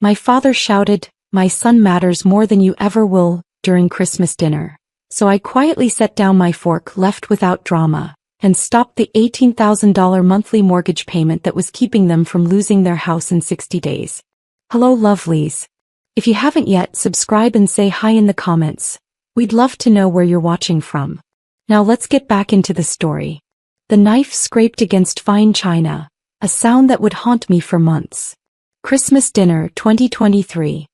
My father shouted, "My son matters more than you ever will," during Christmas dinner. So I quietly set down my fork, left without drama, and stopped the $18,000 monthly mortgage payment that was keeping them from losing their house in 60 days. Hello lovelies. If you haven't yet, subscribe and say hi in the comments. We'd love to know where you're watching from. Now let's get back into the story. The knife scraped against fine china, a sound that would haunt me for months. Christmas dinner 2023.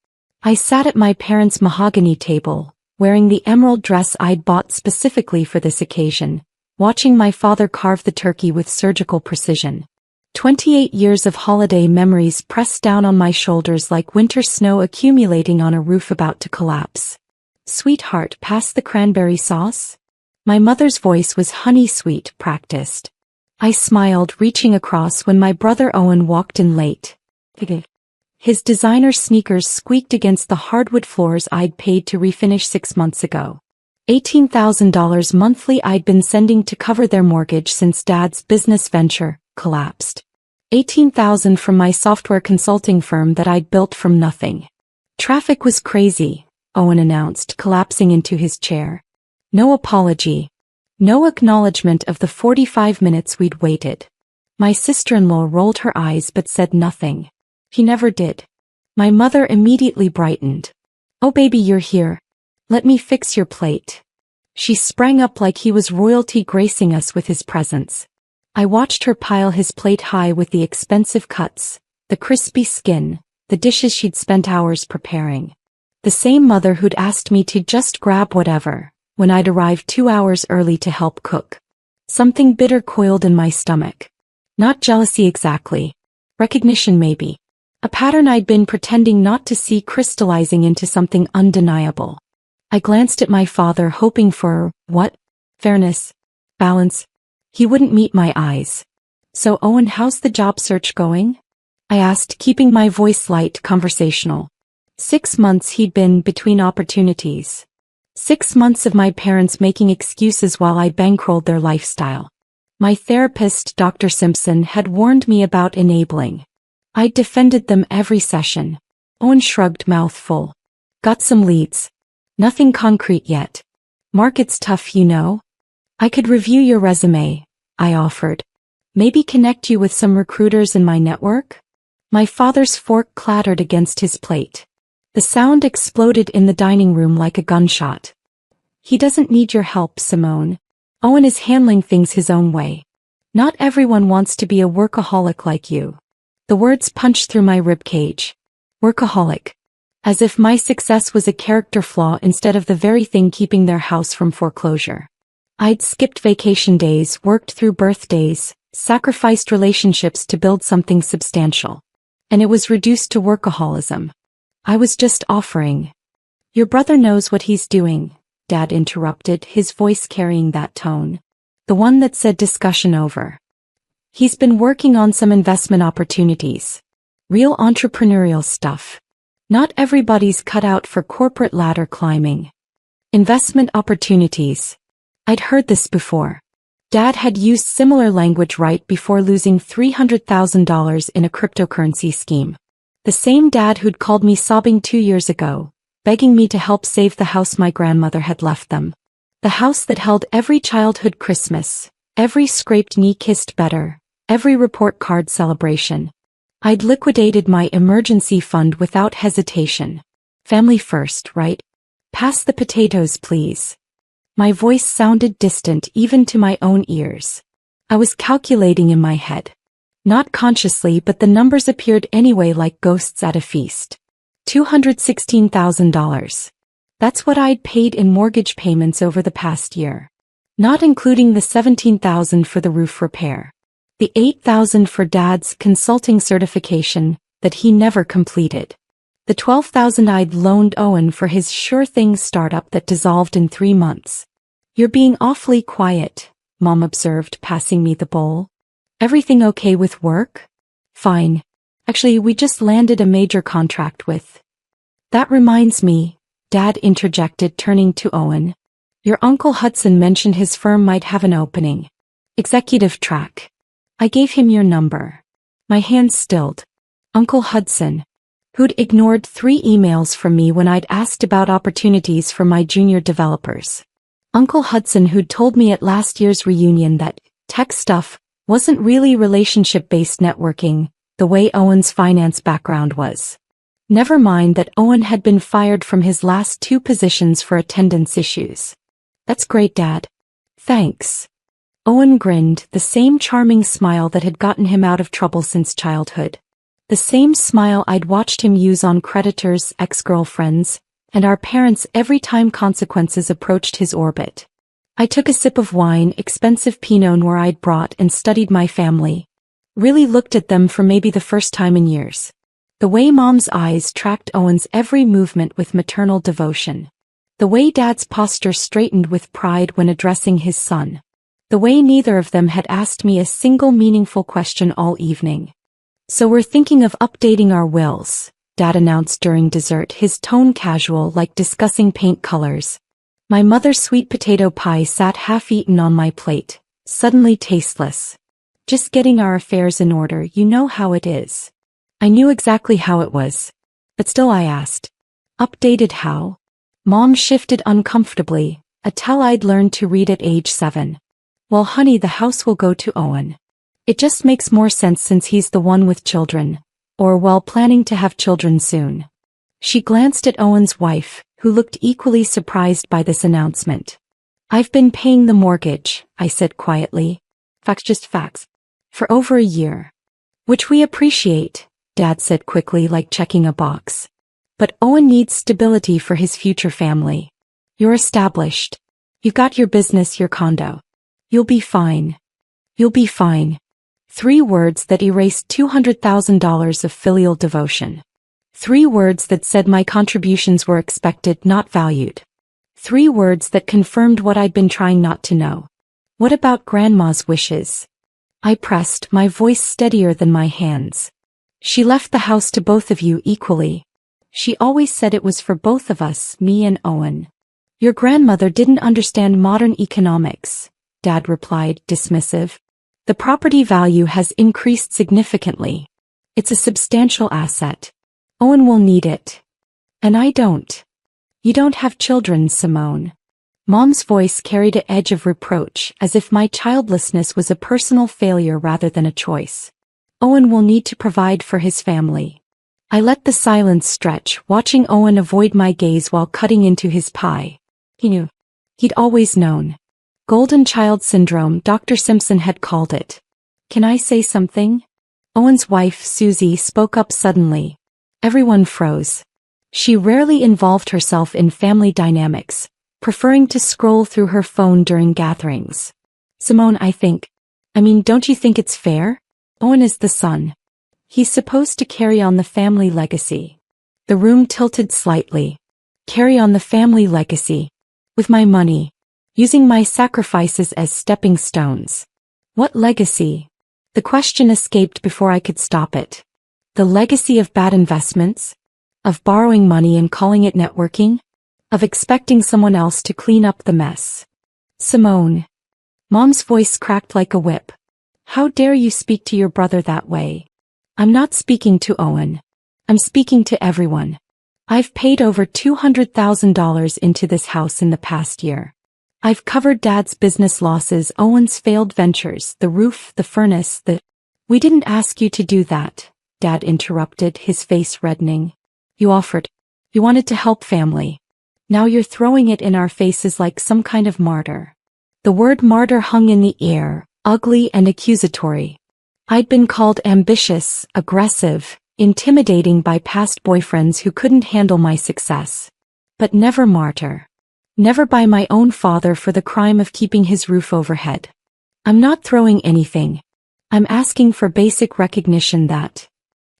I sat at my parents' mahogany table, wearing the emerald dress I'd bought specifically for this occasion, watching my father carve the turkey with surgical precision. 28 years of holiday memories pressed down on my shoulders like winter snow accumulating on a roof about to collapse. "Sweetheart, pass the cranberry sauce?" My mother's voice was honey-sweet, practiced. I smiled, reaching across when my brother Owen walked in late. His designer sneakers squeaked against the hardwood floors I'd paid to refinish 6 months ago. $18,000 monthly I'd been sending to cover their mortgage since Dad's business venture collapsed. $18,000 from my software consulting firm that I'd built from nothing. "Traffic was crazy," Owen announced, collapsing into his chair. No apology. No acknowledgement of the 45 minutes we'd waited. My sister-in-law rolled her eyes but said nothing. He never did. My mother immediately brightened. "Oh baby, you're here. Let me fix your plate." She sprang up like he was royalty, gracing us with his presence. I watched her pile his plate high with the expensive cuts, the crispy skin, the dishes she'd spent hours preparing. The same mother who'd asked me to just grab whatever when I'd arrived 2 hours early to help cook. Something bitter coiled in my stomach. Not jealousy exactly. Recognition maybe. A pattern I'd been pretending not to see crystallizing into something undeniable. I glanced at my father, hoping for, what? Fairness? Balance? He wouldn't meet my eyes. "So Owen, how's the job search going?" I asked, keeping my voice light, conversational. 6 months he'd been between opportunities. 6 months of my parents making excuses while I bankrolled their lifestyle. My therapist, Dr. Simpson, had warned me about enabling. I'd defended them every session. Owen shrugged, mouth full. "Got some leads. Nothing concrete yet. Market's tough, you know. I could review your resume," I offered. "Maybe connect you with some recruiters in my network?" My father's fork clattered against his plate. The sound exploded in the dining room like a gunshot. "He doesn't need your help, Simone. Owen is handling things his own way. Not everyone wants to be a workaholic like you." The words punched through my ribcage. Workaholic. As if my success was a character flaw instead of the very thing keeping their house from foreclosure. I'd skipped vacation days, worked through birthdays, sacrificed relationships to build something substantial. And it was reduced to workaholism. I was just offering. "Your brother knows what he's doing," Dad interrupted, his voice carrying that tone. The one that said discussion over. "He's been working on some investment opportunities. Real entrepreneurial stuff. Not everybody's cut out for corporate ladder climbing." Investment opportunities. I'd heard this before. Dad had used similar language right before losing $300,000 in a cryptocurrency scheme. The same dad who'd called me sobbing 2 years ago, begging me to help save the house my grandmother had left them. The house that held every childhood Christmas, every scraped knee kissed better, every report card celebration. I'd liquidated my emergency fund without hesitation. Family first, right? "Pass the potatoes, please." My voice sounded distant even to my own ears. I was calculating in my head. Not consciously, but the numbers appeared anyway like ghosts at a feast. $216,000. That's what I'd paid in mortgage payments over the past year. Not including the $17,000 for the roof repair. The $8,000 for Dad's consulting certification that he never completed. The $12,000 I'd loaned Owen for his sure thing startup that dissolved in 3 months. "You're being awfully quiet," Mom observed, passing me the bowl. "Everything okay with work?" "Fine. Actually, we just landed a major contract with." "That reminds me," Dad interjected, turning to Owen. "Your Uncle Hudson mentioned his firm might have an opening. Executive track." I gave him your number. My hands stilled. Uncle Hudson. who'd ignored 3 emails from me when I'd asked about opportunities for my junior developers. Uncle Hudson, who'd told me at last year's reunion that tech stuff wasn't really relationship-based networking, the way Owen's finance background was. Never mind that Owen had been fired from his last 2 positions for attendance issues. That's great, Dad. Thanks. Owen grinned, the same charming smile that had gotten him out of trouble since childhood. The same smile I'd watched him use on creditors, ex-girlfriends, and our parents every time consequences approached his orbit. I took a sip of wine, expensive Pinot Noir I'd brought, and studied my family. Really looked at them for maybe the first time in years. The way Mom's eyes tracked Owen's every movement with maternal devotion. The way Dad's posture straightened with pride when addressing his son. The way neither of them had asked me a single meaningful question all evening. So we're thinking of updating our wills, Dad announced during dessert, his tone casual like discussing paint colors. My mother's sweet potato pie sat half-eaten on my plate, suddenly tasteless. Just getting our affairs in order, you know how it is. I knew exactly how it was. But still I asked. Updated how? Mom shifted uncomfortably, a tell I'd learned to read at age 7. Well, honey, the house will go to Owen. It just makes more sense since he's the one with children, or well, planning to have children soon. She glanced at Owen's wife, who looked equally surprised by this announcement. I've been paying the mortgage, I said quietly. Facts, just facts. For over a year. Which we appreciate, Dad said quickly, like checking a box. But Owen needs stability for his future family. You're established. You've got your business, your condo. You'll be fine. You'll be fine. 3 words that erased $200,000 of filial devotion. 3 words that said my contributions were expected, not valued. 3 words that confirmed what I'd been trying not to know. What about Grandma's wishes? I pressed, my voice steadier than my hands. She left the house to both of you equally. She always said it was for both of us, me and Owen. Your grandmother didn't understand modern economics, Dad replied, dismissive. The property value has increased significantly. It's a substantial asset. Owen will need it. And I don't. You don't have children, Simone. Mom's voice carried an edge of reproach, as if my childlessness was a personal failure rather than a choice. Owen will need to provide for his family. I let the silence stretch, watching Owen avoid my gaze while cutting into his pie. He knew. He'd always known. Golden child syndrome, Dr. Simpson had called it. Can I say something? Owen's wife, Susie, spoke up suddenly. Everyone froze. She rarely involved herself in family dynamics, preferring to scroll through her phone during gatherings. Simone, don't you think it's fair? Owen is the son. He's supposed to carry on the family legacy. The room tilted slightly. Carry on the family legacy. With my money. Using my sacrifices as stepping stones. What legacy? The question escaped before I could stop it. The legacy of bad investments? Of borrowing money and calling it networking? Of expecting someone else to clean up the mess? Simone. Mom's voice cracked like a whip. How dare you speak to your brother that way? I'm not speaking to Owen. I'm speaking to everyone. I've paid over $200,000 into this house in the past year. I've covered Dad's business losses, Owen's failed ventures, the roof, the furnace, We didn't ask you to do that, Dad interrupted, his face reddening. You offered. You wanted to help family. Now you're throwing it in our faces like some kind of martyr. The word martyr hung in the air, ugly and accusatory. I'd been called ambitious, aggressive, intimidating by past boyfriends who couldn't handle my success. But never martyr. Never by my own father for the crime of keeping his roof overhead. I'm not throwing anything. I'm asking for basic recognition that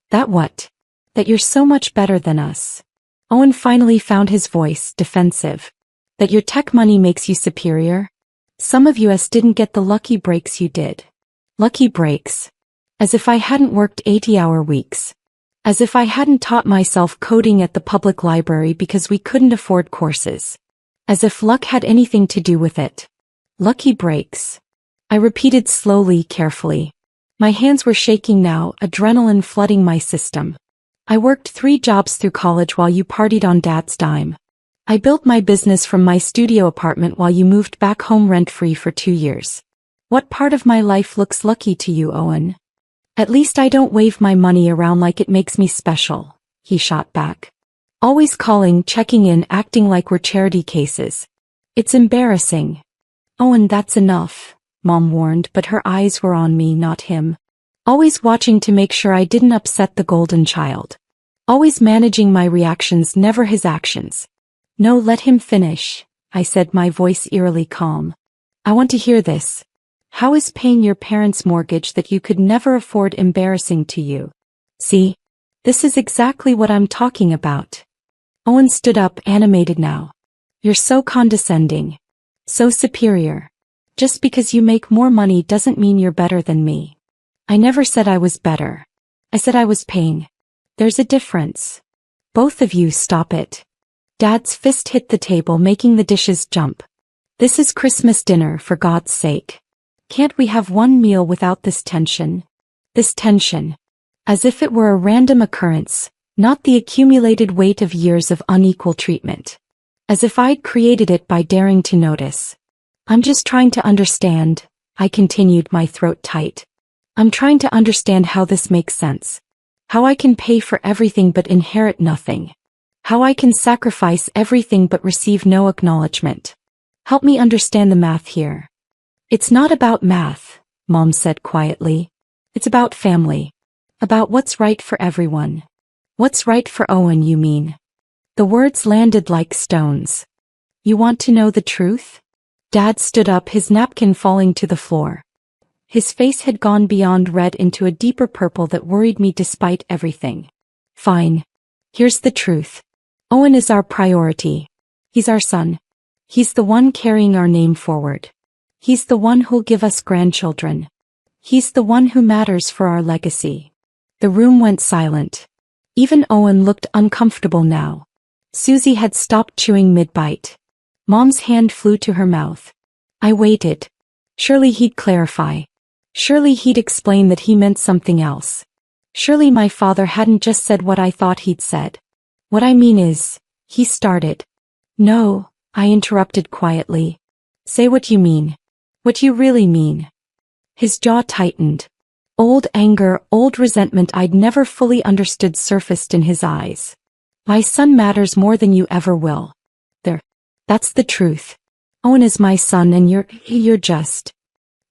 what? That you're so much better than us. Owen finally found his voice, defensive. That your tech money makes you superior? Some of us didn't get the lucky breaks you did. Lucky breaks. As if I hadn't worked 80-hour weeks. As if I hadn't taught myself coding at the public library because we couldn't afford courses. As if luck had anything to do with it. Lucky breaks. I repeated slowly, carefully. My hands were shaking now, adrenaline flooding my system. I worked 3 jobs through college while you partied on Dad's dime. I built my business from my studio apartment while you moved back home rent-free for 2 years. What part of my life looks lucky to you, Owen? At least I don't wave my money around like it makes me special, he shot back. Always calling, checking in, acting like we're charity cases. It's embarrassing. Owen, that's enough, Mom warned, but her eyes were on me, not him. Always watching to make sure I didn't upset the golden child. Always managing my reactions, never his actions. No, let him finish, I said, my voice eerily calm. I want to hear this. How is paying your parents' mortgage that you could never afford embarrassing to you? See? This is exactly what I'm talking about. Owen stood up, animated now. You're so condescending. So superior. Just because you make more money doesn't mean you're better than me. I never said I was better. I said I was paying. There's a difference. Both of you stop it. Dad's fist hit the table, making the dishes jump. This is Christmas dinner, for God's sake. Can't we have one meal without this tension? This tension. As if it were a random occurrence, not the accumulated weight of years of unequal treatment. As if I'd created it by daring to notice. I'm just trying to understand, I continued, my throat tight. I'm trying to understand how this makes sense. How I can pay for everything but inherit nothing. How I can sacrifice everything but receive no acknowledgement. Help me understand the math here. It's not about math, Mom said quietly. It's about family. About what's right for everyone. What's right for Owen, you mean? The words landed like stones. You want to know the truth? Dad stood up, his napkin falling to the floor. His face had gone beyond red into a deeper purple that worried me despite everything. Fine. Here's the truth. Owen is our priority. He's our son. He's the one carrying our name forward. He's the one who'll give us grandchildren. He's the one who matters for our legacy. The room went silent. Even Owen looked uncomfortable now. Susie had stopped chewing mid-bite. Mom's hand flew to her mouth. I waited. Surely he'd clarify. Surely he'd explain that he meant something else. Surely my father hadn't just said what I thought he'd said. What I mean is, he started. No, I interrupted quietly. Say what you mean. What you really mean. His jaw tightened. Old anger, old resentment I'd never fully understood surfaced in his eyes. My son matters more than you ever will. That's the truth. Owen is my son and you're just.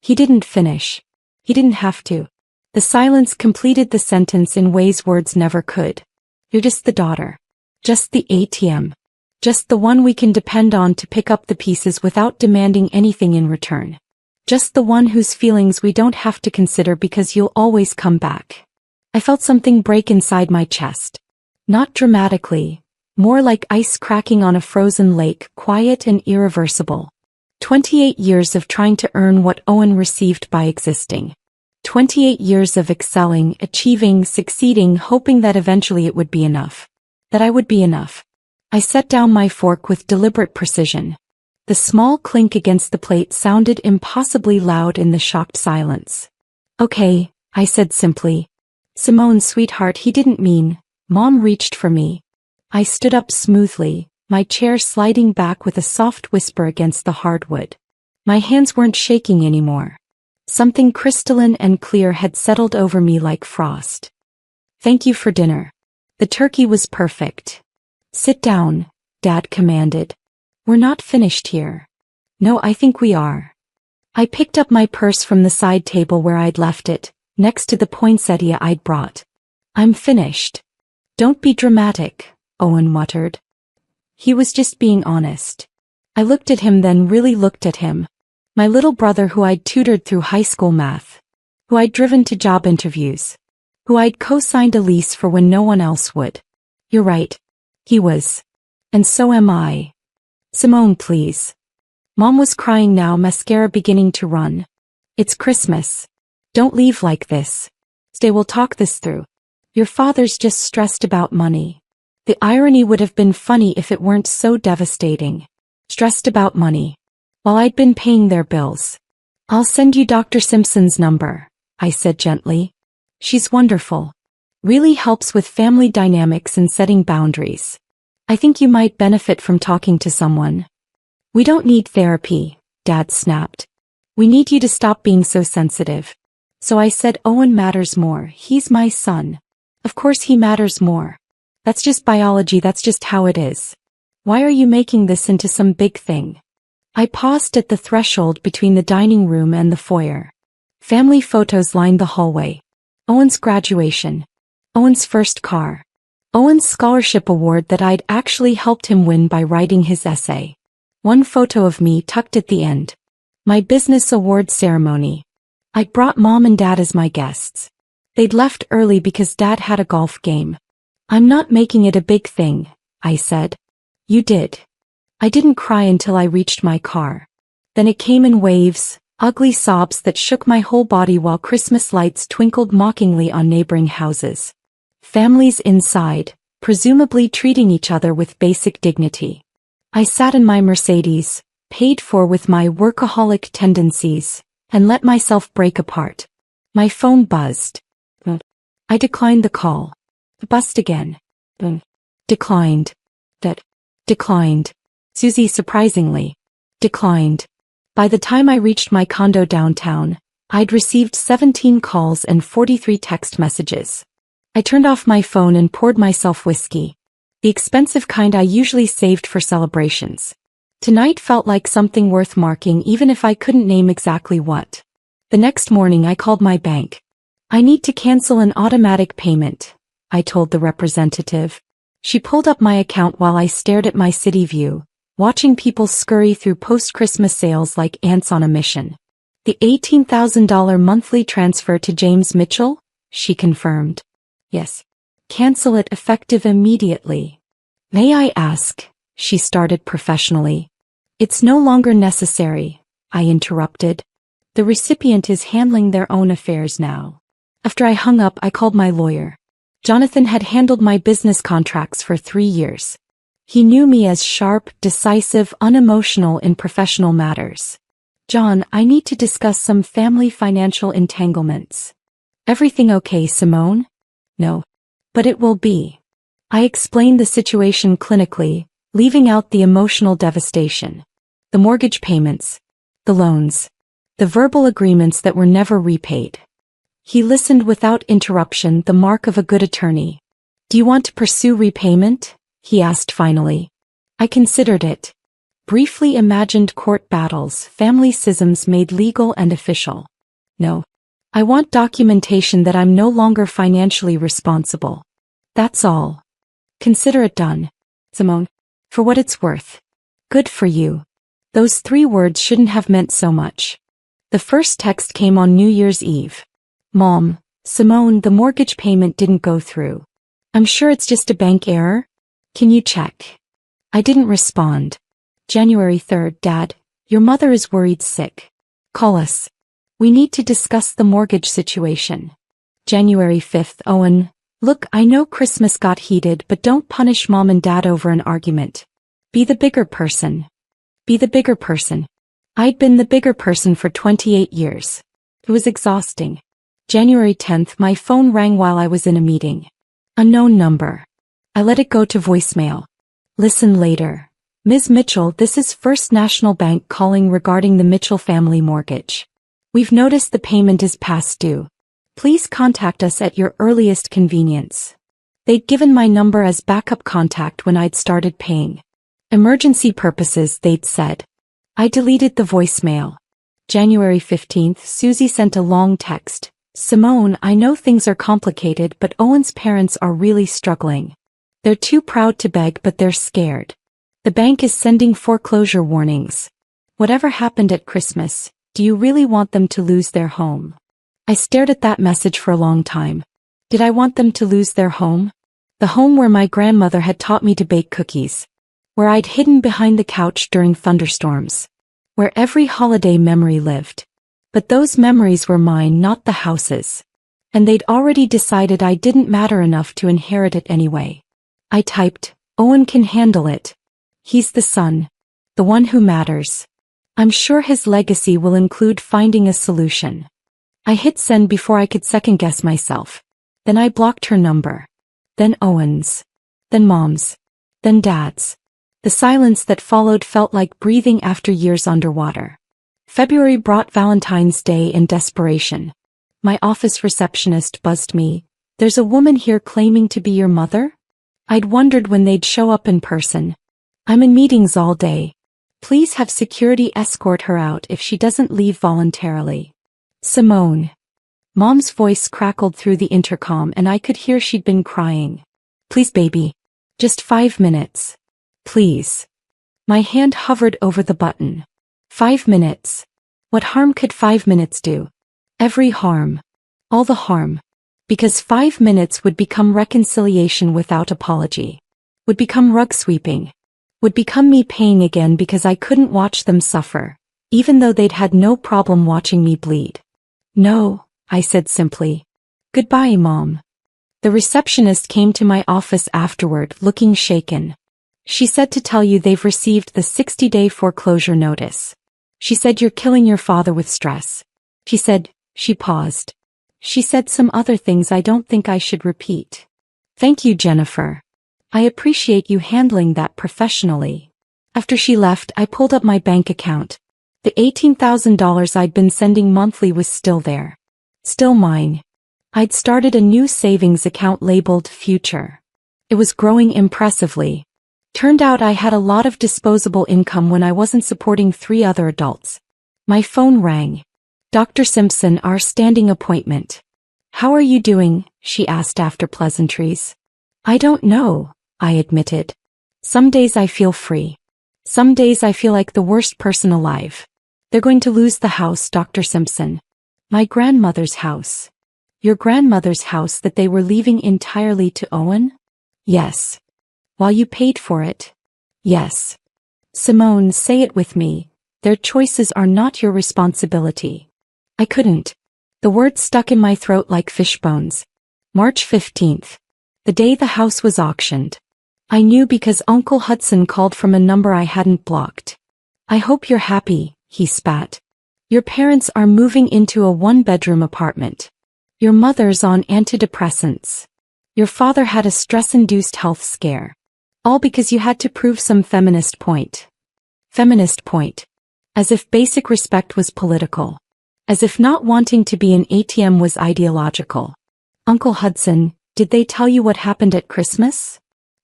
He didn't finish. He didn't have to. The silence completed the sentence in ways words never could. You're just the daughter. Just the ATM. Just the one we can depend on to pick up the pieces without demanding anything in return. Just the one whose feelings we don't have to consider because you'll always come back. I felt something break inside my chest. Not dramatically. More like ice cracking on a frozen lake, quiet and irreversible. 28 years of trying to earn what Owen received by existing. 28 years of excelling, achieving, succeeding, hoping that eventually it would be enough. That I would be enough. I set down my fork with deliberate precision. The small clink against the plate sounded impossibly loud in the shocked silence. Okay, I said simply. Simone, sweetheart, he didn't mean. Mom reached for me. I stood up smoothly, my chair sliding back with a soft whisper against the hardwood. My hands weren't shaking anymore. Something crystalline and clear had settled over me like frost. Thank you for dinner. The turkey was perfect. Sit down, Dad commanded. We're not finished here. No, I think we are. I picked up my purse from the side table where I'd left it, next to the poinsettia I'd brought. I'm finished. Don't be dramatic, Owen muttered. He was just being honest. I looked at him, then really looked at him. My little brother who I'd tutored through high school math. Who I'd driven to job interviews. Who I'd co-signed a lease for when no one else would. You're right. He was. And so am I. Simone, please. Mom was crying now, mascara beginning to run. It's Christmas. Don't leave like this. Stay, we'll talk this through. Your father's just stressed about money. The irony would have been funny if it weren't so devastating. Stressed about money. While I'd been paying their bills. I'll send you Dr. Simpson's number, I said gently. She's wonderful. Really helps with family dynamics and setting boundaries. I think you might benefit from talking to someone. We don't need therapy, Dad snapped. We need you to stop being so sensitive. So I said Owen matters more, he's my son. Of course he matters more. That's just biology, that's just how it is. Why are you making this into some big thing? I paused at the threshold between the dining room and the foyer. Family photos lined the hallway. Owen's graduation. Owen's first car. Owen's scholarship award that I'd actually helped him win by writing his essay. One photo of me tucked at the end. My business award ceremony. I brought Mom and Dad as my guests. They'd left early because Dad had a golf game. I'm not making it a big thing, I said. You did. I didn't cry until I reached my car. Then it came in waves, ugly sobs that shook my whole body while Christmas lights twinkled mockingly on neighboring houses. Families inside, presumably treating each other with basic dignity. I sat in my Mercedes, paid for with my workaholic tendencies, and let myself break apart. My phone buzzed. I declined the call. Buzzed again. Declined. Declined. Susie surprisingly. Declined. By the time I reached my condo downtown, I'd received 17 calls and 43 text messages. I turned off my phone and poured myself whiskey. The expensive kind I usually saved for celebrations. Tonight felt like something worth marking even if I couldn't name exactly what. The next morning I called my bank. I need to cancel an automatic payment, I told the representative. She pulled up my account while I stared at my city view, watching people scurry through post-Christmas sales like ants on a mission. The $18,000 monthly transfer to James Mitchell? She confirmed. Yes. Cancel it effective immediately. May I ask? She started professionally. It's no longer necessary, I interrupted. The recipient is handling their own affairs now. After I hung up, I called my lawyer. Jonathan had handled my business contracts for 3 years. He knew me as sharp, decisive, unemotional in professional matters. John, I need to discuss some family financial entanglements. Everything okay, Simone? No. But it will be. I explained the situation clinically, leaving out the emotional devastation. The mortgage payments. The loans. The verbal agreements that were never repaid. He listened without interruption, the mark of a good attorney. Do you want to pursue repayment? He asked finally. I considered it. Briefly imagined court battles, family schisms made legal and official. No. I want documentation that I'm no longer financially responsible. That's all. Consider it done. Simone. For what it's worth. Good for you. Those 3 words shouldn't have meant so much. The first text came on New Year's Eve. Mom, Simone, the mortgage payment didn't go through. I'm sure it's just a bank error. Can you check? I didn't respond. January 3rd, Dad, your mother is worried sick. Call us. We need to discuss the mortgage situation. January 5th, Owen, look, I know Christmas got heated, but don't punish Mom and Dad over an argument. Be the bigger person. Be the bigger person. I'd been the bigger person for 28 years. It was exhausting. January 10th, my phone rang while I was in a meeting. Unknown number. I let it go to voicemail. Listen later. Ms. Mitchell, this is First National Bank calling regarding the Mitchell family mortgage. We've noticed the payment is past due. Please contact us at your earliest convenience. They'd given my number as backup contact when I'd started paying. Emergency purposes, they'd said. I deleted the voicemail. January 15th, Susie sent a long text. Simone, I know things are complicated, but Owen's parents are really struggling. They're too proud to beg, but they're scared. The bank is sending foreclosure warnings. Whatever happened at Christmas, do you really want them to lose their home? I stared at that message for a long time. Did I want them to lose their home? The home where my grandmother had taught me to bake cookies. Where I'd hidden behind the couch during thunderstorms. Where every holiday memory lived. But those memories were mine, not the house's. And they'd already decided I didn't matter enough to inherit it anyway. I typed, Owen can handle it. He's the son. The one who matters. I'm sure his legacy will include finding a solution. I hit send before I could second-guess myself. Then I blocked her number. Then Owen's. Then Mom's. Then Dad's. The silence that followed felt like breathing after years underwater. February brought Valentine's Day in desperation. My office receptionist buzzed me. "There's a woman here claiming to be your mother?" I'd wondered when they'd show up in person. "I'm in meetings all day. Please have security escort her out if she doesn't leave voluntarily." "Simone." Mom's voice crackled through the intercom and I could hear she'd been crying. "Please, baby. Just 5 minutes. Please." My hand hovered over the button. 5 minutes. What harm could 5 minutes do? Every harm. All the harm. Because 5 minutes would become reconciliation without apology. Would become rug sweeping. Would become me paying again because I couldn't watch them suffer, even though they'd had no problem watching me bleed. "No," I said simply. "Goodbye, Mom." The receptionist came to my office afterward, looking shaken. "She said to tell you they've received the 60-day foreclosure notice. She said you're killing your father with stress. She said," she paused. "She said some other things I don't think I should repeat." "Thank you, Jennifer. I appreciate you handling that professionally." After she left, I pulled up my bank account. The $18,000 I'd been sending monthly was still there. Still mine. I'd started a new savings account labeled Future. It was growing impressively. Turned out I had a lot of disposable income when I wasn't supporting 3 other adults. My phone rang. "Dr. Simpson, our standing appointment." "How are you doing?" she asked after pleasantries. "I don't know," I admitted. "Some days I feel free. Some days I feel like the worst person alive." "They're going to lose the house, Dr. Simpson." "My grandmother's house." "Your grandmother's house that they were leaving entirely to Owen?" "Yes." "While you paid for it?" "Yes." "Simone, say it with me. Their choices are not your responsibility." I couldn't. The words stuck in my throat like fish bones. March 15th. The day the house was auctioned. I knew because Uncle Hudson called from a number I hadn't blocked. "I hope you're happy," he spat. "Your parents are moving into a 1-bedroom apartment. Your mother's on antidepressants. Your father had a stress-induced health scare. All because you had to prove some feminist point." Feminist point. As if basic respect was political. As if not wanting to be an ATM was ideological. "Uncle Hudson, did they tell you what happened at Christmas?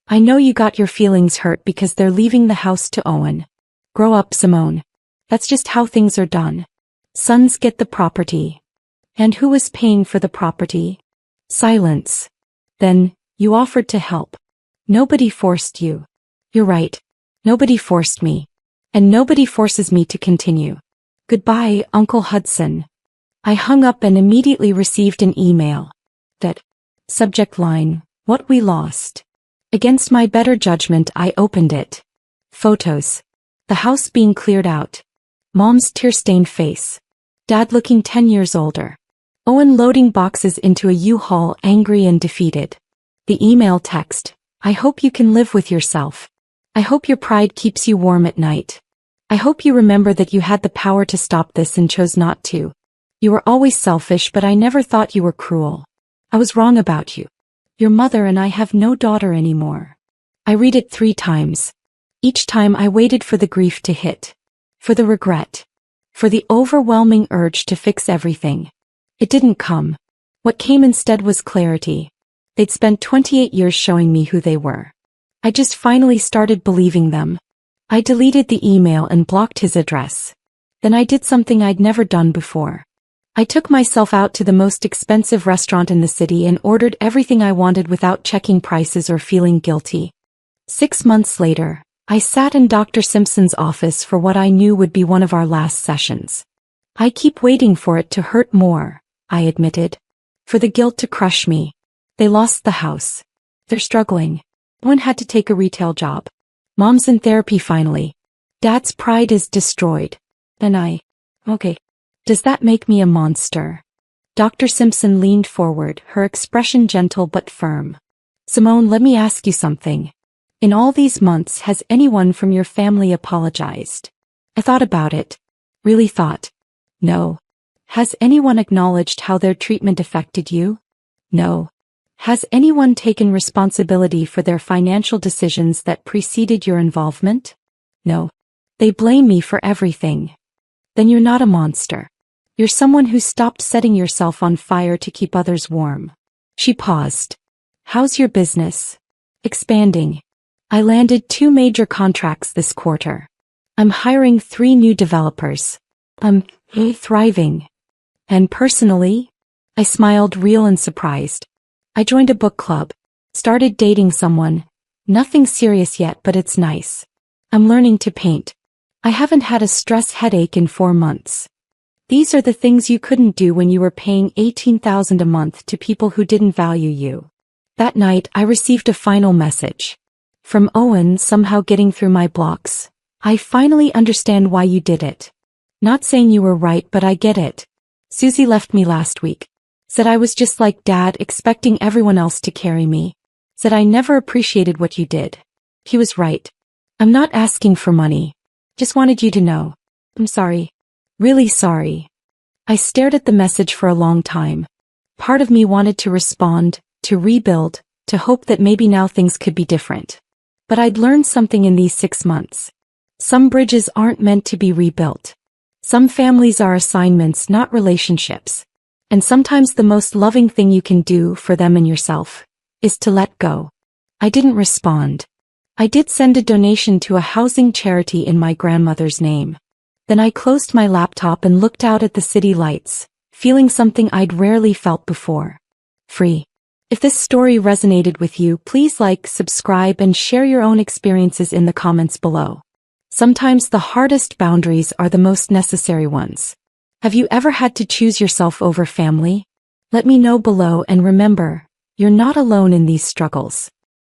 I know you got your feelings hurt because they're leaving the house to Owen. Grow up, Simone. That's just how things are done. Sons get the property." "And who was paying for the property?" Silence. "Then, you offered to help." "Nobody forced you." "You're right. Nobody forced me. And nobody forces me to continue. Goodbye, Uncle Hudson." I hung up and immediately received an email. That. Subject line, "What we lost." Against my better judgment, I opened it. Photos. The house being cleared out. Mom's tear-stained face. Dad looking 10 years older. Owen loading boxes into a U-Haul, angry and defeated. The email text, "I hope you can live with yourself. I hope your pride keeps you warm at night. I hope you remember that you had the power to stop this and chose not to. You were always selfish, but I never thought you were cruel. I was wrong about you. Your mother and I have no daughter anymore." I read it 3 times. Each time I waited for the grief to hit. For the regret. For the overwhelming urge to fix everything. It didn't come. What came instead was clarity. They'd spent 28 years showing me who they were. I just finally started believing them. I deleted the email and blocked his address. Then I did something I'd never done before. I took myself out to the most expensive restaurant in the city and ordered everything I wanted without checking prices or feeling guilty. 6 months later, I sat in Dr. Simpson's office for what I knew would be one of our last sessions. "I keep waiting for it to hurt more," I admitted. "For the guilt to crush me. They lost the house. They're struggling. One had to take a retail job. Mom's in therapy finally. Dad's pride is destroyed. And okay. Does that make me a monster?" Dr. Simpson leaned forward, her expression gentle but firm. "Simone, let me ask you something. In all these months, has anyone from your family apologized?" I thought about it. Really thought. No. "Has anyone acknowledged how their treatment affected you?" No. Has anyone taken responsibility for their financial decisions that preceded your involvement? No. They blame me for everything. Then you're not a monster. You're someone who stopped setting yourself on fire to keep others warm. She paused. How's your business? Expanding. I landed 2 major contracts this quarter. I'm hiring 3 new developers. I'm thriving. And personally? I smiled, real and surprised. I joined a book club. Started dating someone. Nothing serious yet, but it's nice. I'm learning to paint. I haven't had a stress headache in 4 months. These are the things you couldn't do when you were paying $18,000 a month to people who didn't value you. That night, I received a final message. From Owen, somehow getting through my blocks. I finally understand why you did it. Not saying you were right, but I get it. Susie left me last week. Said I was just like Dad, expecting everyone else to carry me. Said I never appreciated what you did. He was right. I'm not asking for money. Just wanted you to know. I'm sorry. Really sorry. I stared at the message for a long time. Part of me wanted to respond, to rebuild, to hope that maybe now things could be different. But I'd learned something in these 6 months. Some bridges aren't meant to be rebuilt. Some families are assignments, not relationships. And sometimes the most loving thing you can do for them and yourself is to let go. I didn't respond. I did send a donation to a housing charity in my grandmother's name. Then I closed my laptop and looked out at the city lights, feeling something I'd rarely felt before. Free. If this story resonated with you, please like, subscribe, and share your own experiences in the comments below. Sometimes the hardest boundaries are the most necessary ones. Have you ever had to choose yourself over family? Let me know below, and remember, you're not alone in these struggles.